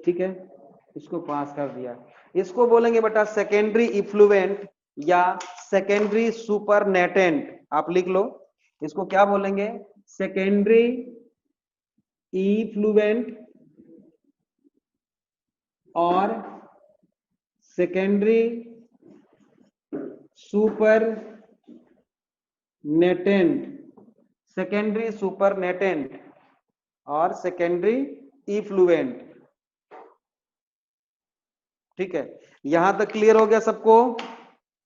ठीक है, इसको पास कर दिया। इसको बोलेंगे बेटा सेकेंडरी इफ्लुएंट या सेकेंडरी सुपरनेटेंट, आप लिख लो इसको क्या बोलेंगे? सेकेंडरी इफ्लुएंट और सेकेंडरी सुपर नेटेंट, सेकेंडरी सुपर नेटेंट और सेकेंडरी इफ्लुएंट। ठीक है, यहां तक क्लियर हो गया सबको?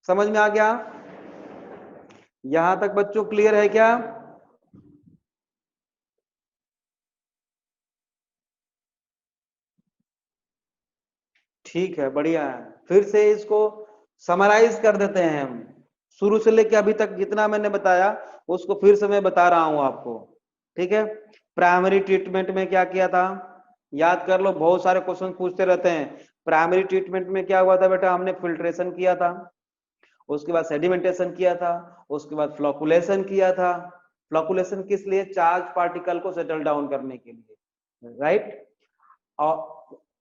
समझ में आ गया? यहां तक बच्चों क्लियर है क्या? ठीक है, बढ़िया है। फिर से इसको समराइज कर देते हैं हम, शुरू से लेके अभी तक जितना मैंने बताया उसको फिर से मैं बता रहा हूं आपको। ठीक है, प्राइमरी ट्रीटमेंट में क्या किया था याद कर लो, बहुत सारे क्वेश्चन पूछते रहते हैं। प्राइमरी ट्रीटमेंट में क्या हुआ था बेटा? हमने फिल्ट्रेशन किया था, उसके बाद सेडिमेंटेशन किया था, उसके बाद फ्लोकुलेशन किया था। फ्लोकुलेशन किस लिए? चार्ज पार्टिकल को सेटल डाउन करने के लिए, राइट।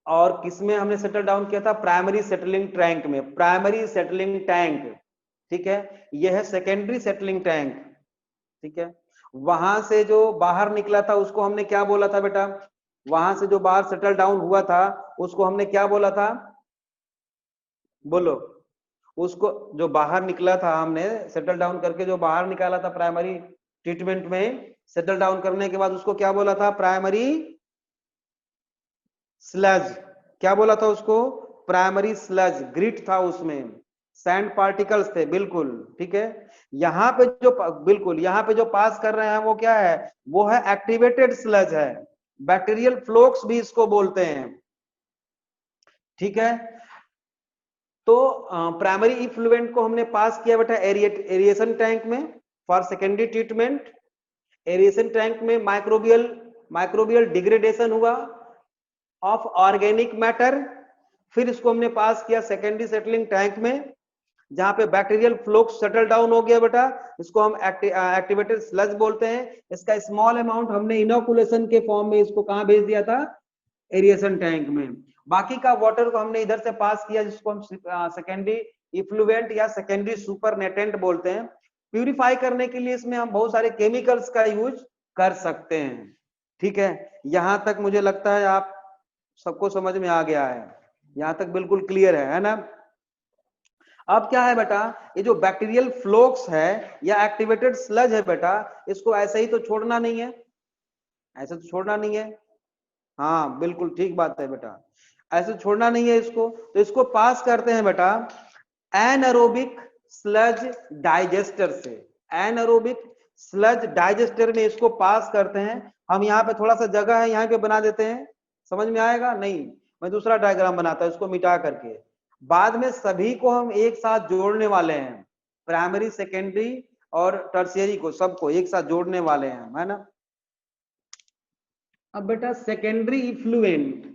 और किसमें हमने सेटल डाउन किया था? प्राइमरी सेटलिंग टैंक में, प्राइमरी सेटलिंग टैंक। ठीक है, यह है सेकेंडरी सेटलिंग टैंक। ठीक है, वहां से जो बाहर निकला था उसको हमने क्या बोला था बेटा? वहां से जो बाहर सेटल डाउन हुआ था उसको हमने क्या बोला था? बोलो। उसको जो बाहर निकला था, हमने सेटल डाउन करके जो बाहर निकाला था प्राइमरी ट्रीटमेंट में, सेटल डाउन करने के बाद उसको क्या बोला था? Primary sludge. क्या बोला था उसको? Primary sludge. ग्रिट था उसमें, सैंड पार्टिकल्स थे, बिल्कुल। ठीक है, यहाँ पे जो बिल्कुल यहाँ पे जो पास कर रहे हैं वो क्या है? वो है एक्टिवेटेड स्लज है, बैक्टीरियल फ्लोक्स भी इसको बोलते हैं। ठीक है, तो प्राइमरी इफ्लुएंट को हमने पास किया बेटा एरिएशन टैंक में for secondary treatment. Aeration tank में माइक्रोबियल माइक्रोबियल डिग्रेडेशन हुआ ऑफ ऑर्गेनिक मैटर। फिर इसको हमने पास किया सेकेंडरी सेटलिंग टैंक में, जहां पे बैक्टीरियल फ्लोक्स सेटल डाउन हो गया बेटा, इसको हम एक्टिवेटेड स्लज बोलते हैं। इसका स्मॉल अमाउंट हमने इनोकुलेशन के फॉर्म में इसको कहां भेज दिया था? एरिएशन टैंक में। बाकी का वाटर को हमने इधर से पास किया, जिसको हम सेकेंडरी इफ्लुएंट या सेकेंडरी सुपर नेटेंट बोलते हैं। प्यूरिफाई करने के लिए इसमें हम बहुत सारे केमिकल्स का यूज कर सकते हैं। ठीक है, यहां तक मुझे लगता है आप सबको समझ में आ गया है, यहां तक बिल्कुल क्लियर है ना? अब क्या है बेटा, ये जो बैक्टीरियल फ्लोक्स है या एक्टिवेटेड स्लज है बेटा, इसको ऐसे ही तो छोड़ना नहीं है, ऐसे तो छोड़ना नहीं है। हाँ बिल्कुल ठीक बात है बेटा, ऐसे छोड़ना नहीं है इसको, तो इसको पास करते हैं बेटा एनारोबिक स्लज डाइजेस्टर से। एनारोबिक स्लज डाइजेस्टर में इसको पास करते हैं हम। यहाँ पे थोड़ा सा जगह है, यहाँ पे बना देते हैं, समझ में आएगा? नहीं, मैं दूसरा डायग्राम बनाता हूं इसको मिटा करके। बाद में सभी को हम एक साथ जोड़ने वाले हैं, प्राइमरी सेकेंडरी और टर्शियरी को, सबको एक साथ जोड़ने वाले हैं, है ना? अब बेटा सेकेंडरी इफ्लुएंट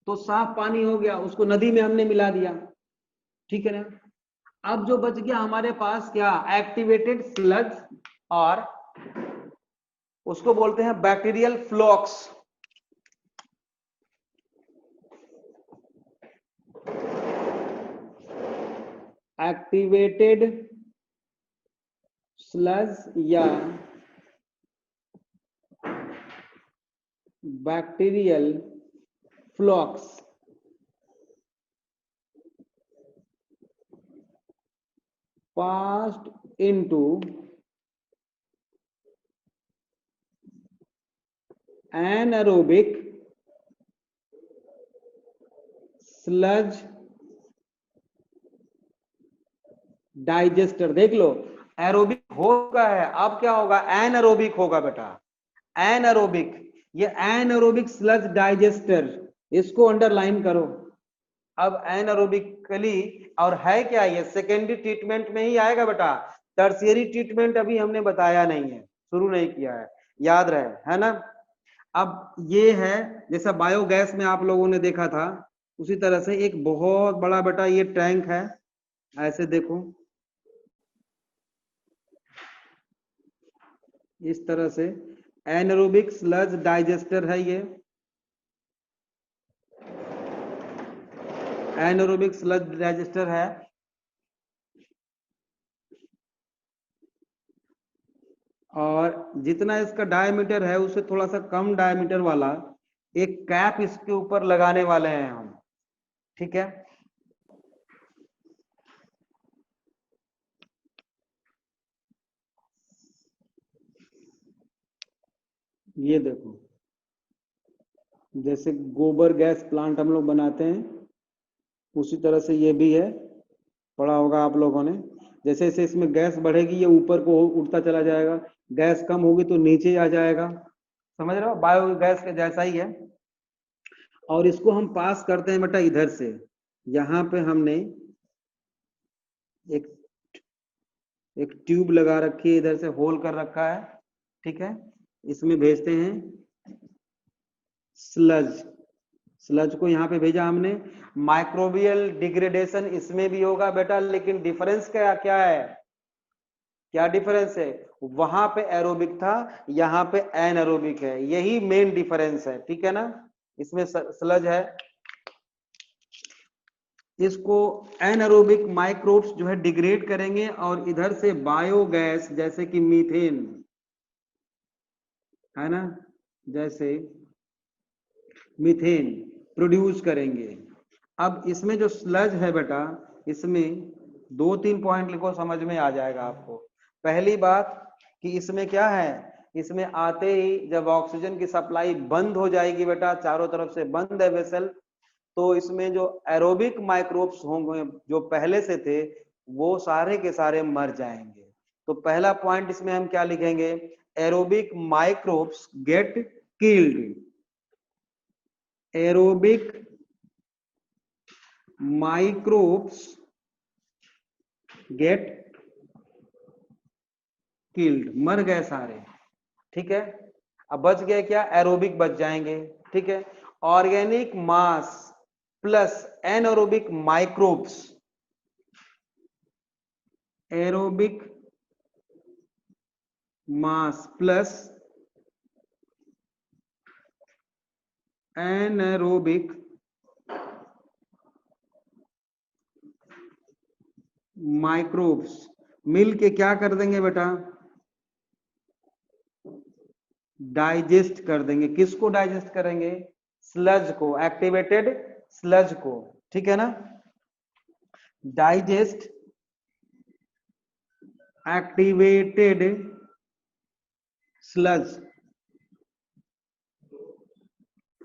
तो साफ पानी हो गया, उसको नदी में हमने मिला दिया। ठीक है ना? अब जो बच गया हमारे पास क्या? एक्टिवेटेड स्लज, और उसको बोलते हैं बैक्टीरियल फ्लोक्स। एक्टिवेटेड स्लज या bacterial flocs passed into anaerobic sludge digester. देख लो, एरोबिक होगा है, अब क्या होगा? एनारोबिक होगा बेटा, एनारोबिक। ये एनारोबिक स्लज डाइजेस्टर, इसको अंडरलाइन करो। अब एनारोबिकली, और है क्या ये? सेकेंडरी ट्रीटमेंट में ही आएगा बेटा, टर्शियरी ट्रीटमेंट अभी हमने बताया नहीं है, शुरू नहीं किया है, याद रहे, है ना? अब ये है जैसा बायोगैस में आप लोगों ने देखा था, उसी तरह से एक बहुत बड़ा बेटा ये टैंक है, ऐसे देखो, इस तरह से एनारोबिक स्लज डाइजेस्टर है ये, एनारोबिक स्लज डाइजेस्टर है। और जितना इसका डायमीटर है उससे थोड़ा सा कम डायमीटर वाला एक कैप इसके ऊपर लगाने वाले हैं हम, ठीक है। ये देखो, जैसे गोबर गैस प्लांट हम लोग बनाते हैं उसी तरह से ये भी है, पढ़ा होगा आप लोगों ने। जैसे जैसे इसमें गैस बढ़ेगी ये ऊपर को उठता चला जाएगा, गैस कम होगी तो नीचे आ जाएगा, समझ रहे हो, बायोगैस के जैसा ही है। और इसको हम पास करते हैं बेटा इधर से, यहाँ पे हमने एक एक ट्यूब लगा रखी है, इधर से होल कर रखा है, ठीक है। इसमें भेजते हैं स्लज, स्लज को यहाँ पे भेजा हमने। माइक्रोबियल डिग्रेडेशन इसमें भी होगा बेटा, लेकिन डिफरेंस क्या क्या है, क्या डिफरेंस है, वहां पे एरोबिक था, यहाँ पे एनएरोबिक है, यही मेन डिफरेंस है, ठीक है ना। इसमें स्लज है, इसको एनएरोबिक माइक्रोब्स जो है डिग्रेड करेंगे और इधर से बायोगैस जैसे कि मीथेन है ना, जैसे मीथेन प्रोड्यूस करेंगे। अब इसमें जो स्लज है बेटा, इसमें 2-3 पॉइंट लिखो, समझ में आ जाएगा आपको। पहली बात कि इसमें क्या है, इसमें आते ही जब ऑक्सीजन की सप्लाई बंद हो जाएगी बेटा, चारों तरफ से बंद है वेसल, तो इसमें जो एरोबिक माइक्रोब्स होंगे जो पहले से थे वो सारे के सारे मर जाएंगे। तो पहला पॉइंट इसमें हम क्या लिखेंगे, aerobic microbes get killed, aerobic microbes get killed, मर गए सारे, ठीक है। अब बच गए क्या, एरोबिक बच जाएंगे, ठीक है। Organic mass plus anaerobic microbes, aerobic mass plus anaerobic microbes मिल के क्या कर देंगे बेटा, डाइजेस्ट कर देंगे। किसको डाइजेस्ट करेंगे, स्लज को, एक्टिवेटेड स्लज को, ठीक है ना। डाइजेस्ट एक्टिवेटेड स्लज,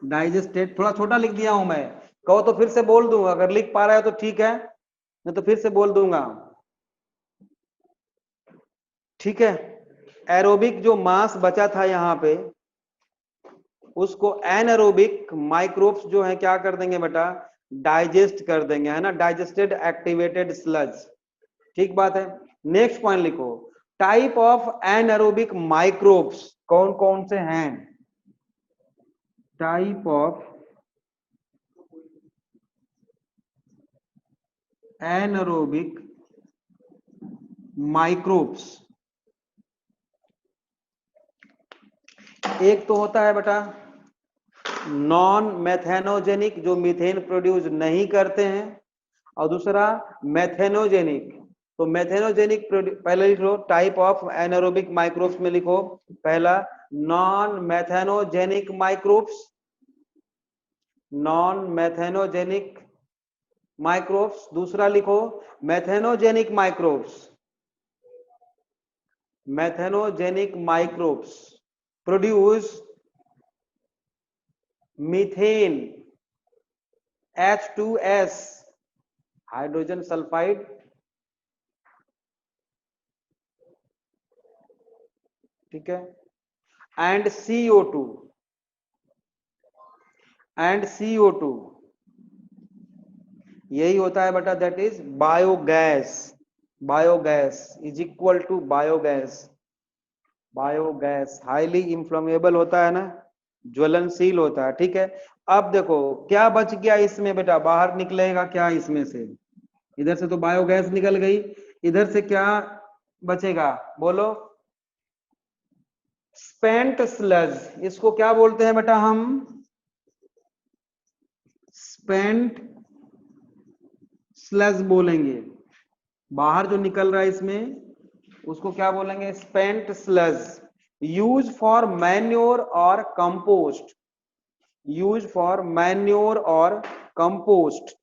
डाइजेस्टेड, थोड़ा छोटा लिख दिया हूं मैं, कहो तो फिर से बोल दूंगा, अगर लिख पा रहा है तो ठीक है, नहीं तो फिर से बोल दूंगा, ठीक है। एरोबिक जो मास बचा था यहाँ पे उसको एनएरोबिक माइक्रोब्स जो है क्या कर देंगे बेटा, डाइजेस्ट कर देंगे, है ना, डाइजेस्टेड एक्टिवेटेड स्लज, ठीक बात है। नेक्स्ट पॉइंट लिखो, टाइप ऑफ एनएरोबिक माइक्रोब्स कौन कौन से हैं, टाइप ऑफ एनएरोबिक माइक्रोब्स, एक तो होता है बेटा नॉन मैथेनोजेनिक जो मीथेन प्रोड्यूस नहीं करते हैं, और दूसरा मैथेनोजेनिक। तो मैथेनोजेनिक पहले लिख लो, टाइप ऑफ एनारोबिक माइक्रोब्स में लिखो, पहला non methanogenic microbes, non methanogenic microbes, दूसरा लिखो methanogenic microbes, methanogenic microbes produce methane H2S hydrogen sulphide, ठीक है, एंड CO2 एंड CO2, यही होता है बेटा, that is biogas, biogas is equal to biogas, biogas highly inflammable होता है ना, ज्वलनशील होता है, ठीक है। अब देखो क्या बच गया इसमें बेटा, बाहर निकलेगा क्या इसमें से, इधर से तो बायोगैस निकल गई, इधर से क्या बचेगा बोलो, स्पेंट स्लज, इसको क्या बोलते हैं बेटा हम, स्पेंट स्लज बोलेंगे। बाहर जो निकल रहा है इसमें उसको क्या बोलेंगे? Spent sludge. Use for manure और कंपोस्ट, यूज फॉर मैन्योर और कंपोस्ट,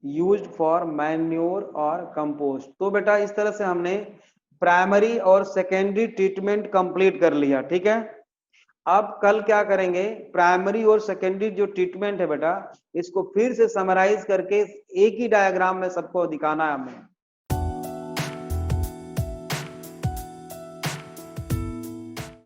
यूज फॉर मैन्योर और कंपोस्ट। तो बेटा इस तरह से हमने प्राइमरी और सेकेंडरी ट्रीटमेंट कंप्लीट कर लिया, ठीक है। अब कल क्या करेंगे? प्राइमरी और सेकेंडरी जो ट्रीटमेंट है बेटा, इसको फिर से समराइज करके एक ही डायग्राम में सबको दिखाना है हमें।